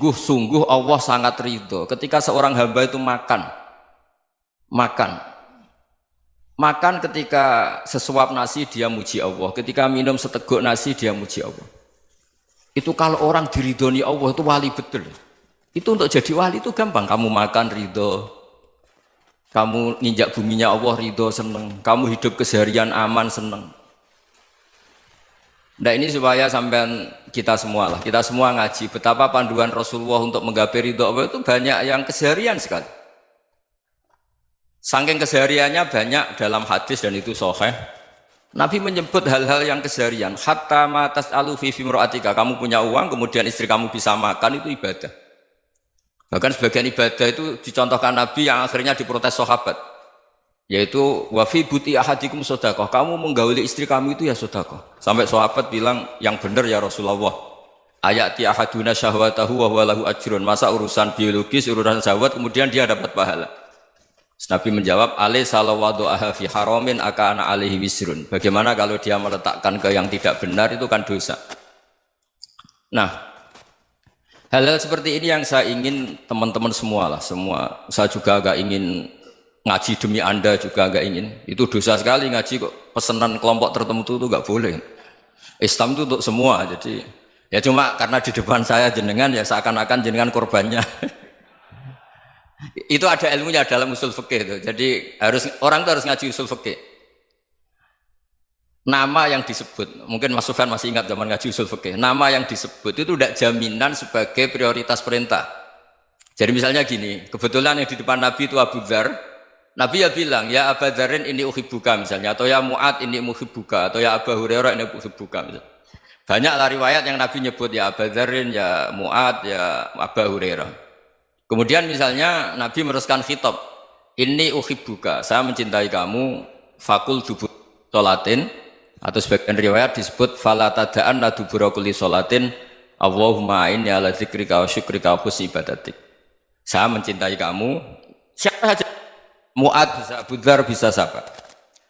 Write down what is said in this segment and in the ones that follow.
Sungguh-sungguh Allah sangat ridho ketika seorang hamba itu makan ketika sesuap nasi dia muji Allah, ketika minum seteguk nasi dia muji Allah. Itu kalau orang diridhoni Allah itu wali betul. Itu untuk jadi wali itu gampang, kamu makan ridho, kamu ninjak buminya Allah ridho seneng, kamu hidup keseharian aman seneng. Nah ini supaya sampean kita semua ngaji betapa panduan Rasulullah untuk menggapai ridho Allah itu banyak yang keseharian sekali. Saking kesehariannya banyak dalam hadis dan itu sahih. Nabi menyebut hal-hal yang keseharian. Hatta ma tas'alu fi imra'atika, kamu punya uang kemudian istri kamu bisa makan itu ibadah. Bahkan sebagian ibadah itu dicontohkan Nabi yang akhirnya diprotes sahabat. Yaitu wa fi buti ahadikum sedekah, kamu menggauli istri kamu itu ya sedekah. Sampai sahabat bilang yang benar ya Rasulullah. Ayati ahaduna syahwatahu wa huwa lahu ajrun. Masa urusan biologis, urusan syahwat kemudian dia dapat pahala. Nabi menjawab, alaysa lawadu'aha fi haramin akana alaihi wisrun. Bagaimana kalau dia meletakkan ke yang tidak benar itu kan dosa. Nah, hal-hal seperti ini yang saya ingin teman-teman semua. Saya juga agak ingin ngaji demi Anda juga agak ingin. Itu dosa sekali ngaji kok pesanan kelompok tertentu itu enggak boleh. Islam itu untuk semua. Jadi ya cuma karena di depan saya jenengan ya seakan-akan jenengan korbannya. Itu ada ilmunya dalam usul fikih itu. Jadi orang itu harus ngaji usul fikih. Nama yang disebut, mungkin Mas Sufyan masih ingat zaman ngaji usul fikih. Nama yang disebut itu tidak jaminan sebagai prioritas perintah. Jadi misalnya gini, kebetulan yang di depan Nabi itu Abu Dzar. Nabi ya bilang, ya Aba Dzarin ini uhibbuka misalnya, atau ya Mu'ad ini uhibbuka, atau ya Aba Hurairah ini uhibbuka misalnya. Banyaklah riwayat yang Nabi nyebut ya Aba Dzarin, ya Mu'ad, ya Aba Hurairah. Kemudian misalnya Nabi meneruskan khitab, ini uhibbuka, saya mencintai kamu, fakul dubur sholatin, atau sebagian riwayat disebut fala tada'anna dubura kulli sholatin, Allahumma inni ala dzikrika wa syukrika wa husni ibadatik. Saya mencintai kamu, siapa saja, Mu'ad bisa, Abu Dzar bisa siapa.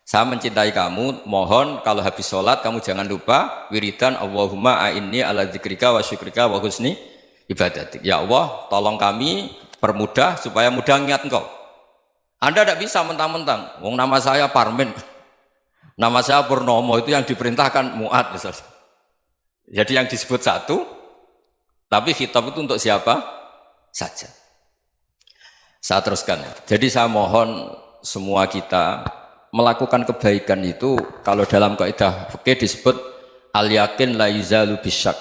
Saya mencintai kamu, mohon kalau habis sholat kamu jangan lupa wiridan Allahumma inni ala dzikrika wa syukrika wa husni ibadatik. Ya Allah, tolong kami permudah supaya mudah ingat engkau. Anda tidak bisa mentang-mentang, wong nama saya Parmin, nama saya Purnomo, itu yang diperintahkan Mu'ad misalnya. Jadi yang disebut satu, tapi khitab itu untuk siapa saja. Saya teruskan ya. Jadi saya mohon semua kita melakukan kebaikan itu kalau dalam kaidah fikih disebut al yakin la yuzalu bisyak.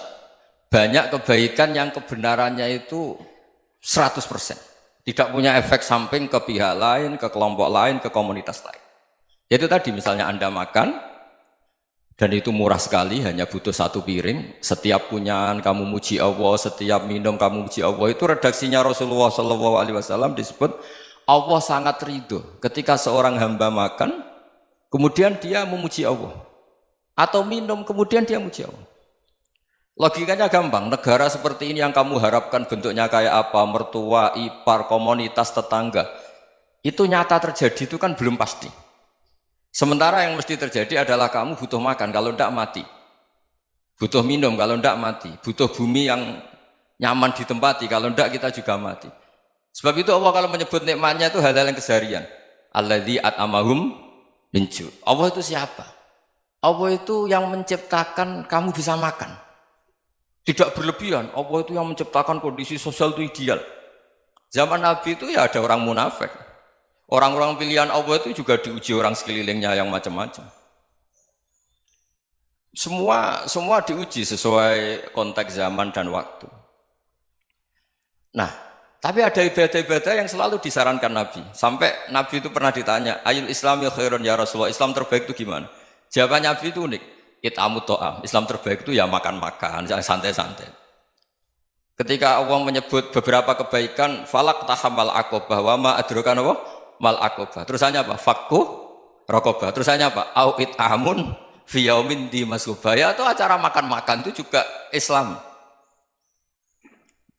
Banyak kebaikan yang kebenarannya itu 100%. Tidak punya efek samping ke pihak lain, ke kelompok lain, ke komunitas lain. Yaitu tadi misalnya Anda makan dan itu murah sekali, hanya butuh satu piring. Setiap punyaan kamu muji Allah, setiap minum kamu muji Allah. Itu redaksinya Rasulullah SAW disebut Allah sangat ridho ketika seorang hamba makan, kemudian dia memuji Allah. Atau minum, kemudian dia muji Allah. Logikanya gampang, negara seperti ini yang kamu harapkan bentuknya kayak apa, mertua, ipar, komunitas, tetangga. Itu nyata terjadi itu kan belum pasti. Sementara yang mesti terjadi adalah kamu butuh makan, kalau tidak mati. Butuh minum, kalau tidak mati. Butuh bumi yang nyaman ditempati, kalau tidak kita juga mati. Sebab itu Allah kalau menyebut nikmatnya itu hal-hal yang keseharian. Alladzi at'amahum min ju'. Allah itu siapa? Allah itu yang menciptakan kamu bisa makan. Tidak berlebihan. Allah itu yang menciptakan kondisi sosial itu ideal. Zaman Nabi itu ya ada orang munafik. Orang-orang pilihan Allah itu juga diuji orang sekelilingnya yang macam-macam. Semua diuji sesuai konteks zaman dan waktu. Nah, tapi ada ibadah-ibadah yang selalu disarankan Nabi. Sampai Nabi itu pernah ditanya, ayul islami khairun ya Rasulullah, Islam terbaik itu gimana? Jawaban Nabi itu unik. It'amut to'am. Islam terbaik itu ya makan-makan, yang santai-santai. Ketika Allah menyebut beberapa kebaikan, falak tahamal aqobah, wa ma adrokan apa? Mal aqobah. Terusannya apa? Fakku rokobah. Terusannya apa? Au it'amun fi yaumin di masubah. Ya, itu acara makan-makan itu juga Islam.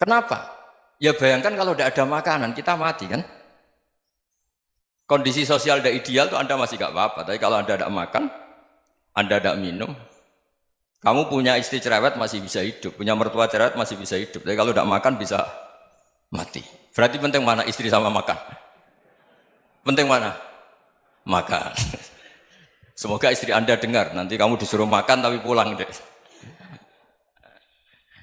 Kenapa? Ya bayangkan kalau tidak ada makanan, kita mati kan? Kondisi sosial tidak ideal itu Anda masih gak apa-apa. Tapi kalau Anda tidak makan, Anda tidak minum, Kamu punya istri cerewet masih bisa hidup, punya mertua cerewet masih bisa hidup. Tapi kalau tidak makan bisa mati. Berarti penting mana istri sama makan? Penting mana? Makan. Semoga istri Anda dengar, nanti kamu disuruh makan tapi pulang deh.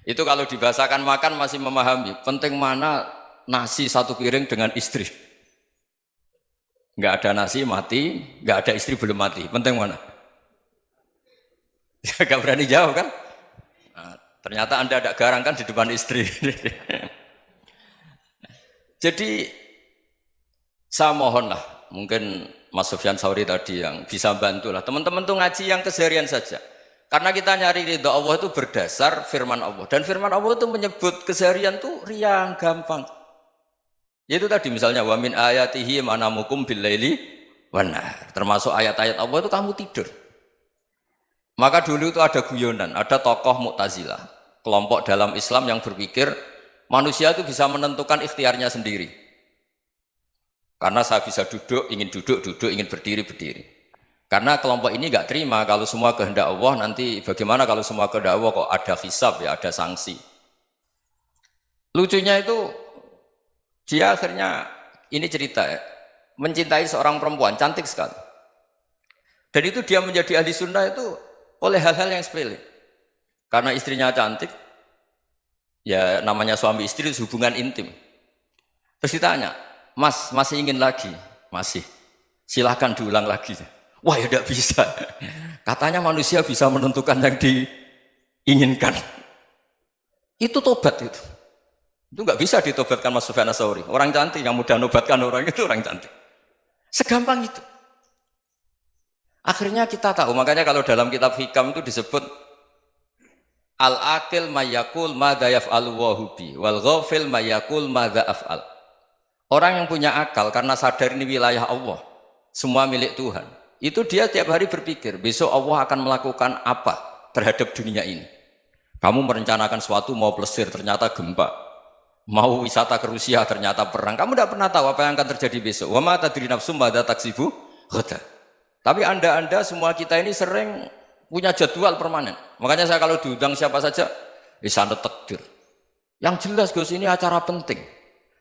Itu kalau dibahasakan makan masih memahami. Penting mana nasi satu piring dengan istri. Nggak ada nasi mati, nggak ada istri belum mati. Penting mana? Gak berani jawab kan? Nah, ternyata Anda ada garang kan di depan istri. Jadi saya mohonlah, mungkin Mas Sufyan Sauri tadi yang bisa bantulah. Teman-teman tuh ngaji yang keseharian saja. Karena kita nyari ridha Allah itu berdasar firman Allah. Dan firman Allah itu menyebut keseharian tuh riang, gampang. Yaitu tadi misalnya wa min ayatihi manamukum billaili wan nahar. Termasuk ayat-ayat Allah itu kamu tidur. Maka dulu itu ada guyonan, ada tokoh Mu'tazilah, kelompok dalam Islam yang berpikir manusia itu bisa menentukan ikhtiarnya sendiri. Karena saya bisa duduk, ingin berdiri, berdiri. Karena kelompok ini nggak terima kalau semua kehendak Allah, nanti bagaimana kalau semua kehendak Allah kok ada hisab ya, ada sanksi. Lucunya itu dia akhirnya, ini cerita ya, mencintai seorang perempuan, cantik sekali. Dan itu dia menjadi ahli sunnah itu oleh hal-hal yang sepele. Karena istrinya cantik, ya namanya suami istri itu hubungan intim. Terus ditanya, Mas, masih ingin lagi? Masih. Silahkan diulang lagi. Wah ya tidak bisa. Katanya manusia bisa menentukan yang diinginkan. Itu tobat itu. Itu nggak bisa ditobatkan Mas Sufyan Ats-Tsauri. Orang cantik yang mudah nobatkan orang itu orang cantik. Segampang itu. Akhirnya kita tahu, makanya kalau dalam kitab Hikam itu disebut al-aqil mayyakul madza yaf'alu wa hubi wal ghafil mayyakul madza af'al. Orang yang punya akal karena sadar ini wilayah Allah, semua milik Tuhan. Itu dia tiap hari berpikir, besok Allah akan melakukan apa terhadap dunia ini. Kamu merencanakan suatu mau plesir, ternyata gempa. Mau wisata ke Rusia, ternyata perang. Kamu tidak pernah tahu apa yang akan terjadi besok. Wa ma tadri nafsum madza taksibu ghadan. Tapi anda semua kita ini sering punya jadwal permanen. Makanya saya kalau diundang siapa saja, sana takdir. Yang jelas Gus ini acara penting.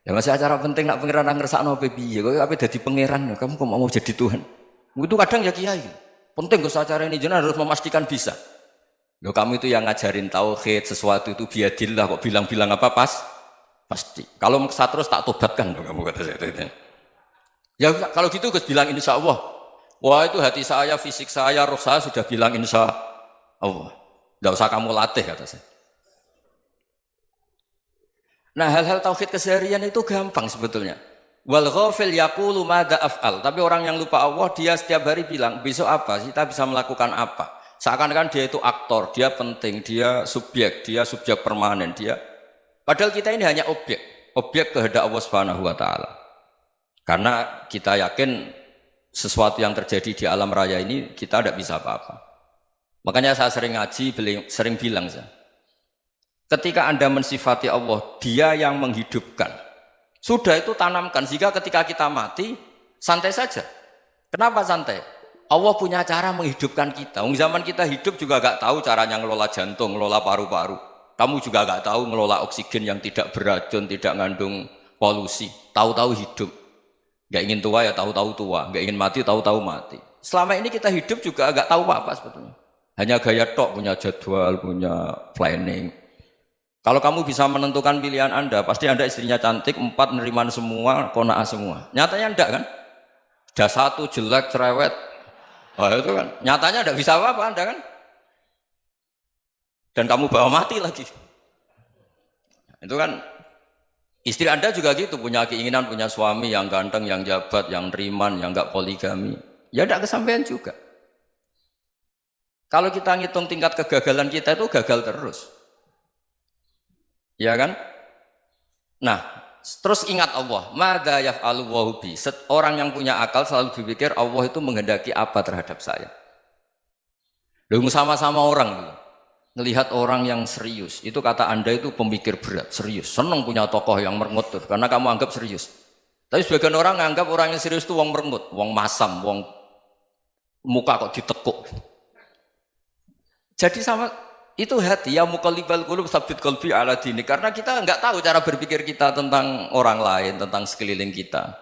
Ya masih acara penting nak pangeran ngersakno piye? Kowe ape dadi pangeran, kamu kok mau jadi Tuhan? Itu kadang ya kiai. Penting Gus acara ini jenengan harus memastikan bisa. Loh kamu itu yang ngajarin tauhid, sesuatu itu biadillah kok bilang-bilang apa pasti. Kalau maksa terus tak tobatkan loh kamu kata saya. Ya kalau gitu Gus bilang insya Allah. Wah itu hati saya, fisik saya, roh saya sudah bilang insya Allah. Tidak usah kamu latih kata saya. Nah hal-hal tauhid keseharian itu gampang sebetulnya. Wal ghafil yaqulu madza af'al. Tapi orang yang lupa Allah dia setiap hari bilang besok apa? Kita bisa melakukan apa? Seakan-akan dia itu aktor, dia penting, dia subjek permanen, dia. Padahal kita ini hanya objek kehendak Allah Subhanahu wa taala. Karena kita yakin sesuatu yang terjadi di alam raya ini kita tidak bisa apa-apa. Makanya saya sering ngaji, sering bilang saya, ketika Anda mensifati Allah, Dia yang menghidupkan. Sudah itu tanamkan sehingga ketika kita mati santai saja. Kenapa santai? Allah punya cara menghidupkan kita. Zaman kita hidup juga gak tahu caranya ngelola jantung, ngelola paru-paru. Kamu juga gak tahu ngelola oksigen yang tidak beracun, tidak ngandung polusi. Tahu-tahu hidup. Gak ingin tua ya tahu-tahu tua, gak ingin mati tahu-tahu mati. Selama ini kita hidup juga gak tahu apa sebetulnya. Hanya gaya tok, punya jadwal, punya planning. Kalau kamu bisa menentukan pilihan Anda, pasti Anda istrinya cantik, 4 neriman semua, qanaah semua. Nyatanya enggak kan? Ada 1 jelek, cerewet. Oh itu kan, nyatanya enggak bisa apa-apa Anda kan? Dan kamu bawa mati lagi. Itu kan istri Anda juga gitu, punya keinginan, punya suami yang ganteng, yang jabat, yang riman, yang enggak poligami. Ya enggak kesampaian juga. Kalau kita ngitung tingkat kegagalan kita itu gagal terus. Ya kan? Nah, terus ingat Allah. Madza yaf'alu wa bi. Orang yang punya akal selalu berpikir Allah itu menghendaki apa terhadap saya. Lalu sama-sama orang melihat orang yang serius. Itu kata Anda itu pemikir berat, serius. Senang punya tokoh yang merengut karena kamu anggap serius. Tapi sebagian orang anggap orang yang serius itu wong merengut, wong masam, wong muka kok ditekuk. Jadi sama itu hati ya muqallibal qulub tsabbit qalbi ala dini, karena kita nggak tahu cara berpikir kita tentang orang lain, tentang sekeliling kita.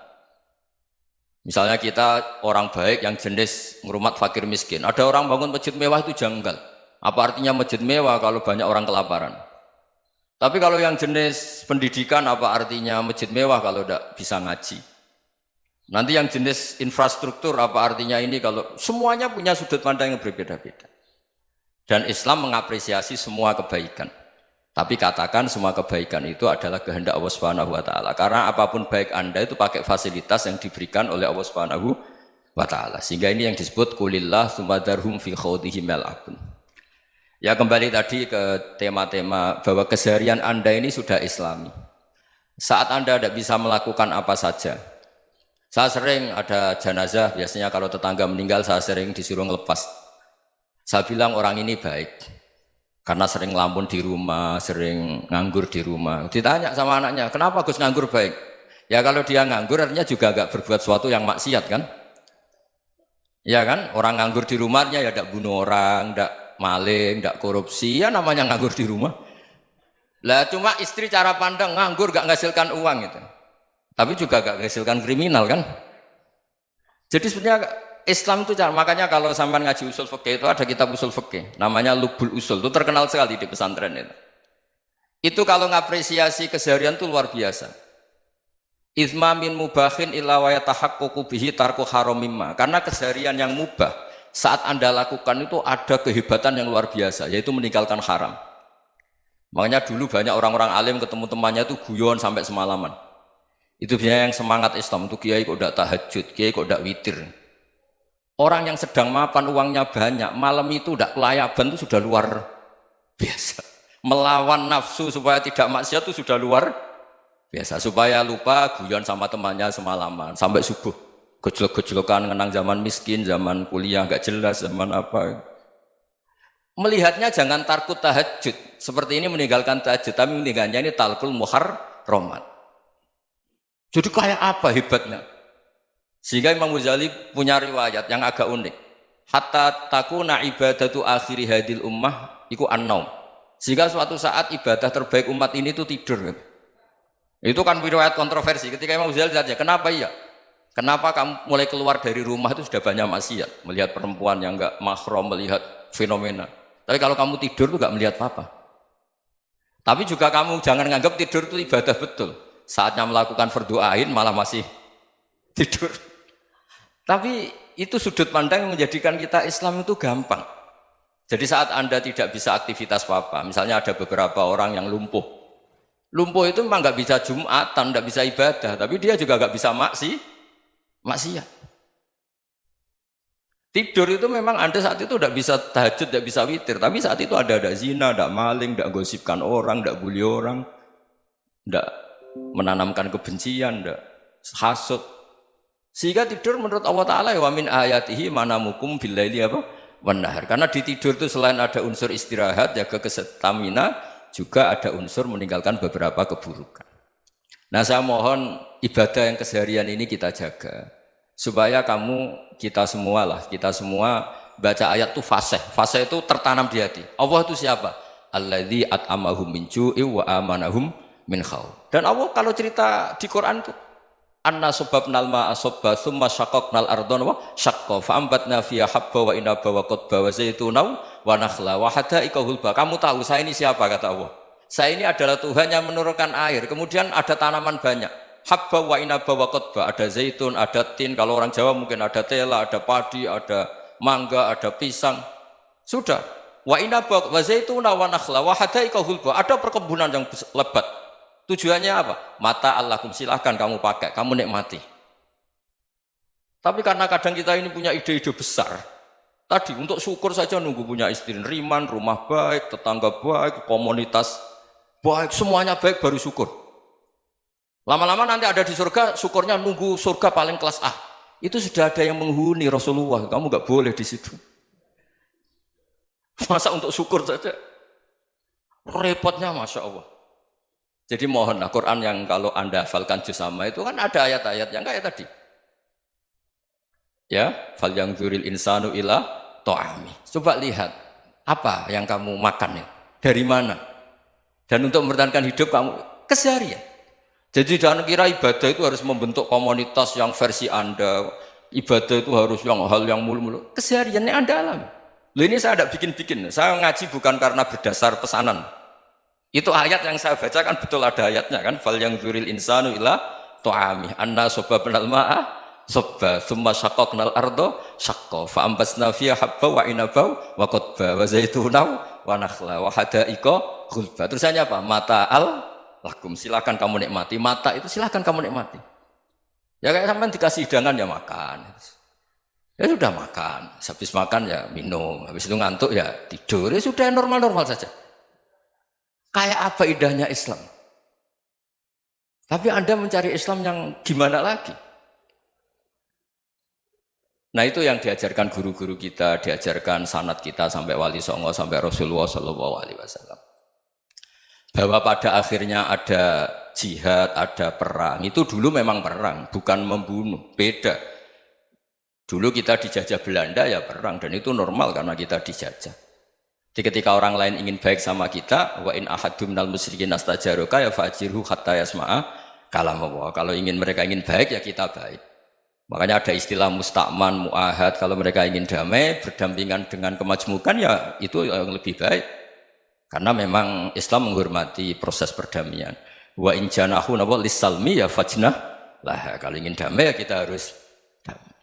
Misalnya kita orang baik yang jenis ngrumat fakir miskin. Ada orang bangun masjid mewah itu janggal. Apa artinya masjid mewah kalau banyak orang kelaparan? Tapi kalau yang jenis pendidikan apa artinya masjid mewah kalau tidak bisa ngaji? Nanti yang jenis infrastruktur apa artinya ini kalau semuanya punya sudut pandang yang berbeda-beda. Dan Islam mengapresiasi semua kebaikan. Tapi katakan semua kebaikan itu adalah kehendak Allah Subhanahu wa taala. Karena apapun baik Anda itu pakai fasilitas yang diberikan oleh Allah Subhanahu wa taala. Sehingga ini yang disebut kulillah sumadarhum fi khawdihim yal'abun. Ya kembali tadi ke tema-tema bahwa keseharian Anda ini sudah Islami. Saat Anda tidak bisa melakukan apa saja. Saya sering ada jenazah, biasanya kalau tetangga meninggal saya sering disuruh ngelepas. Saya bilang orang ini baik. Karena sering ngelamun di rumah, sering nganggur di rumah. Ditanya sama anaknya, kenapa Gus nganggur baik? Ya kalau dia nganggur artinya juga agak berbuat sesuatu yang maksiat kan? Ya kan? Orang nganggur di rumahnya ya tidak bunuh orang, tidak maling, tidak korupsi, ya namanya nganggur di rumah. Lah cuma istri cara pandang nganggur gak menghasilkan uang gitu. Tapi juga gak menghasilkan kriminal kan? Jadi sebenarnya Islam itu makanya kalau sampai ngaji usul fikih itu ada kitab usul fikih namanya Lubul Usul, itu terkenal sekali di pesantren itu. Itu kalau ngapresiasi keseharian itu luar biasa. Izma min mubahin illa wa yatahaqqaqu bihi tarku haramimma. Karena keseharian yang mubah saat Anda lakukan itu ada kehebatan yang luar biasa, yaitu meninggalkan haram. Makanya dulu banyak orang-orang alim ketemu temannya itu guyon sampai semalaman. Itu biasanya yang semangat Islam itu kiai kok tidak tahajud, kiai kok tidak witir. Orang yang sedang mapan uangnya banyak, malam itu tidak kelayaban itu sudah luar biasa. Melawan nafsu supaya tidak maksiat itu sudah luar biasa. Supaya lupa guyon sama temannya semalaman sampai subuh. Gejolak-gejolokan mengenang zaman miskin, zaman kuliah nggak jelas, zaman apa. Melihatnya jangan tarkut tahajud. Seperti ini meninggalkan tahajud, tapi meninggalnya ini talkul muharramat. Jadi kayak apa hebatnya? Sehingga Imam Ghazali punya riwayat yang agak unik. Hatta takuna ibadatu akhiri hadil ummah iku an-naum. Sehingga suatu saat ibadah terbaik umat ini itu tidur. Itu kan riwayat kontroversi. Ketika Imam Ghazali ditanya, kenapa iya? Kenapa kamu mulai keluar dari rumah itu sudah banyak maksiat? Melihat perempuan yang enggak mahram, melihat fenomena. Tapi kalau kamu tidur itu enggak melihat apa-apa. Tapi juga kamu jangan menganggap tidur itu ibadah betul. Saatnya melakukan fardu ain malah masih tidur. Tapi itu sudut pandang yang menjadikan kita Islam itu gampang. Jadi saat Anda tidak bisa aktivitas apa-apa, misalnya ada beberapa orang yang lumpuh. Lumpuh itu memang nggak bisa Jumatan, nggak bisa ibadah, tapi dia juga nggak bisa maksiat. Tidur itu memang Anda saat itu tidak bisa tahajud, tidak bisa witir, tapi saat itu ada zina, ada maling, tidak gosipkan orang, tidak bully orang, tidak menanamkan kebencian, tidak hasud. Sehingga tidur menurut Allah Ta'ala wa min ayatihi manamukum billaili apa? Wan-nahar. Karena di tidur itu selain ada unsur istirahat, jaga kestamina, juga ada unsur meninggalkan beberapa keburukan. Nah saya mohon ibadah yang keseharian ini kita jaga. Supaya kita semua baca ayat itu fasih. Fasih itu tertanam di hati. Allah itu siapa? Alladzi at'amahum min ju'i wa amanahum min khauf. Dan Allah kalau cerita di Quran itu anna subabnal ma'a subba thumma syaqaqnal ardhan wa syaqqa fa ambatna fiha habba wa inaba wa qadba wa zaituna wa nakhla wa hadaika hulba. Kamu tahu saya ini siapa, kata Allah. Saya ini adalah Tuhan yang menurunkan air, kemudian ada tanaman banyak. Habba wa inaba wa qadba, ada zaitun, ada tin, kalau orang Jawa mungkin ada tela, ada padi, ada mangga, ada pisang. Sudah. Wa inaba wa zaituna wa nakhla wa hadaika hulba. Ada perkebunan yang lebat. Tujuannya apa? Mata Allahkum, silahkan kamu pakai, kamu nikmati. Tapi karena kadang kita ini punya ide-ide besar. Tadi untuk syukur saja nunggu punya istri riman, rumah baik, tetangga baik, komunitas baik, semuanya baik baru syukur. Lama-lama nanti ada di surga, syukurnya nunggu surga paling kelas A. Itu sudah ada yang menghuni Rasulullah, kamu nggak boleh di situ. Masa untuk syukur saja? Repotnya Masya Allah. Jadi mohonlah Quran yang kalau Anda hafalkan juz sama itu kan ada ayat-ayat yang kayak tadi. Ya, fal yang dzuril insanu ila ta'ami. Coba lihat. Apa yang kamu makan ya? Dari mana? Dan untuk mempertahankan hidup kamu keseharian. Jadi jangan kira ibadah itu harus membentuk komunitas yang versi Anda. Ibadah itu harus yang hal yang mulu-mulu. Kesehariannya Anda alami. Loh ini saya tidak bikin-bikin. Saya ngaji bukan karena berdasar pesanan. Itu ayat yang saya baca kan betul ada ayatnya kan. Fal yang dzuril insanu ila tu'ami anna sobabnal ma'a sobba thumma syaqaqnal ardo syaqqa fa ambasna fiha habba wa inaba wa qadba wa zaituna wa nakhla wa hadaika ghulba. Terusannya apa? Mata'al lakum, silakan kamu nikmati. Mata itu silakan kamu nikmati. Ya kayak sampean dikasih hidangan ya makan. Ya sudah makan, habis makan ya minum, habis itu ngantuk ya tidur. Ya sudah normal-normal saja. Kayak apa indahnya Islam? Tapi Anda mencari Islam yang gimana lagi? Nah itu yang diajarkan guru-guru kita, diajarkan sanad kita sampai Wali Songo, sampai Rasulullah SAW. Bahwa pada akhirnya ada jihad, ada perang. Itu dulu memang perang, bukan membunuh, beda. Dulu kita dijajah Belanda ya perang, dan itu normal karena kita dijajah. Jadi ketika orang lain ingin baik sama kita, wa in ahadum minal musyrikin astajaruka ya fajirhu hatta yasma'a kalam Allah. Kalau mereka ingin baik ya kita baik. Makanya ada istilah mustakman, mu'ahad. Kalau mereka ingin damai, berdampingan dengan kemajmukan ya itu yang lebih baik. Karena memang Islam menghormati proses perdamaian. Wa in janahu lis-salmi ya fajnah lah. Kalau ingin damai ya kita harus damai.